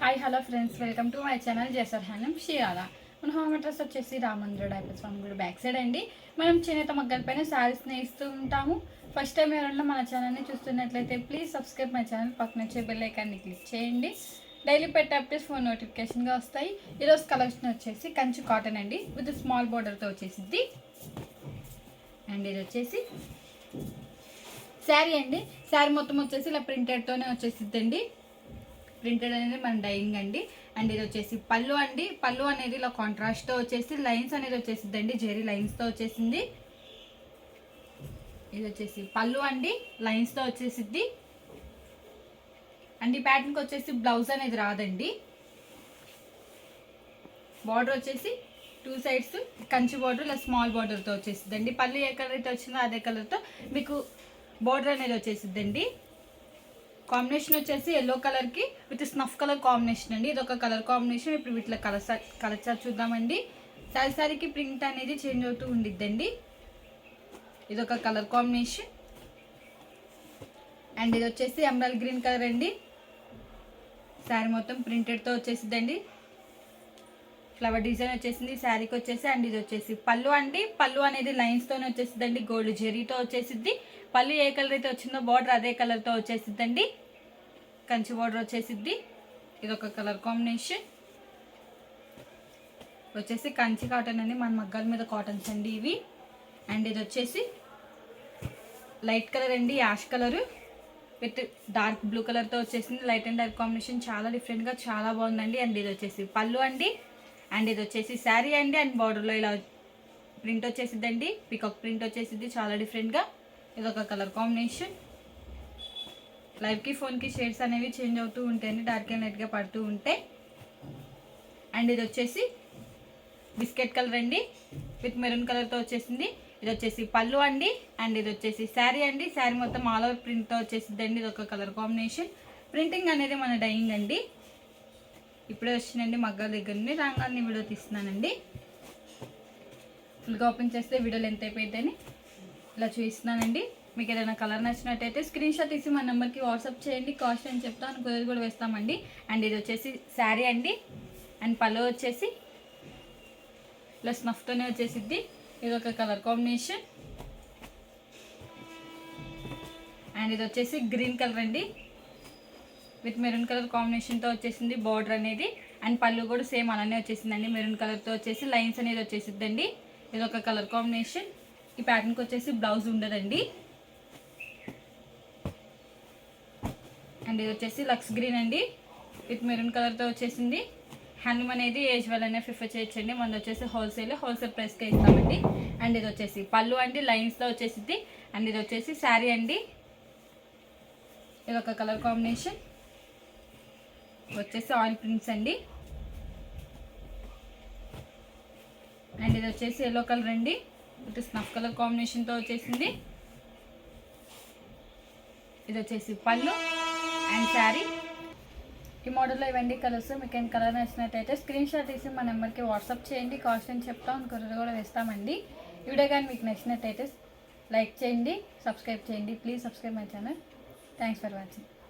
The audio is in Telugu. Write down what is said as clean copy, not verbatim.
Hi hello friends, welcome to my channel జసర్హానం షియాలా. మన హోమ్ అడ్రస్ వచ్చేసి రామంద్ర డైపర్ స్వామి గుడి బ్యాక్ సైడ్ అండి. మనం చేనేత మగ్గల పైన శారీస్ నేస్తూ ఉంటాము. ఫస్ట్ టైం ఎవరైనా మన ఛానల్ని చూస్తున్నట్లయితే ప్లీజ్ సబ్స్క్రైబ్ మై ఛానల్, పక్కన వచ్చే బెల్ ఐకాన్ని క్లిక్ చేయండి. డైలీ పెట్టే అప్డేట్స్ ఫోన్ నోటిఫికేషన్గా వస్తాయి. ఈరోజు కలెక్షన్ వచ్చేసి కంచి కాటన్ అండి, విత్ స్మాల్ బోర్డర్తో వచ్చేసిద్ది. అండ్ ఇది వచ్చేసి శారీ అండి. శారీ మొత్తం వచ్చేసి ఇలా ప్రింటెడ్తోనే వచ్చేసిద్దండి. ప్రింటెడ్ అనేది మన డైయింగ్ అండి. అండ్ ఇది వచ్చేసి పళ్ళు అండి. పళ్ళు అనేది ఇలా కాంట్రాస్ట్తో వచ్చేసి లైన్స్ అనేది వచ్చేసిద్దండి, జెరీ లైన్స్తో వచ్చేసింది. ఇది వచ్చేసి పళ్ళు అండి, లైన్స్తో వచ్చేసిద్ది. అండ్ ఈ ప్యాటర్న్కి వచ్చేసి బ్లౌజ్ అనేది రాదండి. బార్డర్ వచ్చేసి టూ సైడ్స్ కంచి బార్డర్ ఇలా స్మాల్ బార్డర్తో వచ్చేసిద్దండి. పళ్ళు ఏ కలర్ అయితే వచ్చిందో అదే కలర్తో మీకు బార్డర్ అనేది వచ్చేసిద్దండి. కాంబినేషన్ వచ్చేసి ఎల్లో కలర్కి విత్ స్నఫ్ కలర్ కాంబినేషన్ అండి. ఇది ఒక కలర్ కాంబినేషన్. ఇప్పుడు వీటిలో కలర్ చార్ట్ చూద్దామండి. సారీకి ప్రింట్ అనేది చేంజ్ అవుతూ ఉండిద్దండి. ఇది ఒక కలర్ కాంబినేషన్. అండ్ ఇది వచ్చేసి ఎమరాల్డ్ గ్రీన్ కలర్ అండి. శారీ మొత్తం ప్రింటెడ్తో వచ్చేసిద్దండి. ఫ్లవర్ డిజైన్ వచ్చేసింది శారీకి వచ్చేసి. అండ్ ఇది వచ్చేసి పళ్ళు అండి. పళ్ళు అనేది లైన్స్తోనే వచ్చేసిద్దండి, గోల్డ్ జెరీతో వచ్చేసిద్ది. పళ్ళు ఏ కలర్ అయితే వచ్చిందో బార్డర్ అదే కలర్తో వచ్చేసిద్దండి. కంచి బార్డర్ వచ్చేసిద్ది. ఇది ఒక కలర్ కాంబినేషన్. వచ్చేసి కంచి కాటన్ అండి, మన మగ్గాల మీద కాటన్స్ అండి ఇవి. అండ్ ఇది వచ్చేసి లైట్ కలర్ అండి, ash colour with dark blue కలర్తో వచ్చేసింది. లైట్ అండ్ డార్క్ కాంబినేషన్ చాలా డిఫరెంట్గా చాలా బాగుందండి. అండ్ ఇది వచ్చేసి పళ్ళు అండి. అండ్ ఇది వచ్చేసి శారీ అండి. అండ్ బార్డర్లో ఇలా ప్రింట్ వచ్చేసిద్దండి, పికాక్ ప్రింట్ వచ్చేసిద్ది చాలా డిఫరెంట్గా. ఇది ఒక కలర్ కాంబినేషన్. లైవ్కి ఫోన్కి షేడ్స్ అనేవి చేంజ్ అవుతూ ఉంటాయండి, డార్క్ అండ్ లైట్గా పడుతూ ఉంటాయి. అండ్ ఇది వచ్చేసి బిస్కెట్ కలర్ అండి, విత్ మెరూన్ కలర్తో వచ్చేసింది. ఇది వచ్చేసి పళ్ళు అండి. అండ్ ఇది వచ్చేసి శారీ అండి. శారీ మొత్తం ఆల్ ఓవర్ ప్రింట్తో వచ్చేసిద్దండి. ఇది ఒక కలర్ కాంబినేషన్. ప్రింటింగ్ అనేది మన డైయింగ్ అండి. ఇప్పుడే వచ్చిందండి మగ్గాల దగ్గర నుండి, రాగాన్ని వీడియో తీస్తున్నానండి. ఫుల్గా ఓపెన్ చేస్తే వీడియో లెంత్ అయిపోయిందని ఇలా చూపిస్తున్నానండి. మీకు ఏదైనా కలర్ నచ్చినట్టయితే స్క్రీన్ షాట్ తీసి మన నెంబర్కి వాట్సాప్ చేయండి. కాస్ట్ అని చెప్తాను, కుదిరి కూడా వేస్తామండి. అండ్ ఇది వచ్చేసి శారీ అండి. అండ్ పళ్ళు వచ్చేసి ఇలా స్నఫ్తోనే వచ్చేసిద్ది. ఇది ఒక కలర్ కాంబినేషన్. అండ్ ఇది వచ్చేసి గ్రీన్ కలర్ అండి, విత్ మెరూన్ కలర్ కాంబినేషన్తో వచ్చేసింది బార్డర్ అనేది. అండ్ పళ్ళు కూడా సేమ్ అలానే వచ్చేసిందండి, మెరూన్ కలర్తో వచ్చేసి లైన్స్ అనేది వచ్చేసిద్దండి. ఇది ఒక కలర్ కాంబినేషన్. ఈ ప్యాటర్న్కి వచ్చేసి బ్లౌజ్ ఉండదండి. అండ్ ఇది వచ్చేసి లక్స్ గ్రీన్ అండి, విత్ మెరూన్ కలర్తో వచ్చేసింది. హ్యాండ్లూమ్ అనేది ఏజ్ వాళ్ళనే ప్రిఫర్ చేయొచ్చండి. మనది వచ్చేసి హోల్సేల్ ప్రైస్కే ఇస్తామండి. అండ్ ఇది వచ్చేసి పళ్ళు అండి, లైన్స్తో వచ్చేసిద్ది. అండ్ ఇది వచ్చేసి శారీ అండి. ఇది ఒక కలర్ కాంబినేషన్. వచ్చేసి ఆయిల్ ప్రింట్స్ అండి. అండ్ ఇది వచ్చేసి ఎల్లో కలర్ అండి, విత్ స్నఫ్ కలర్ కాంబినేషన్తో వచ్చేసింది. ఇది వచ్చేసి పళ్ళు అండ్ శారీ. ఈ మోడల్లో ఇవన్నీ కలర్స్. మీకు ఏం కలర్ నచ్చినట్టయితే స్క్రీన్ షాట్ తీసి మా నెంబర్కి వాట్సాప్ చేయండి. కాస్ట్ అని చెప్తాం, కుర్ర కూడా వేస్తామండి. ఈ వీడియో కానీ మీకు నచ్చినట్టయితే లైక్ చేయండి, సబ్స్క్రైబ్ చేయండి. Please subscribe my channel. Thanks for watching.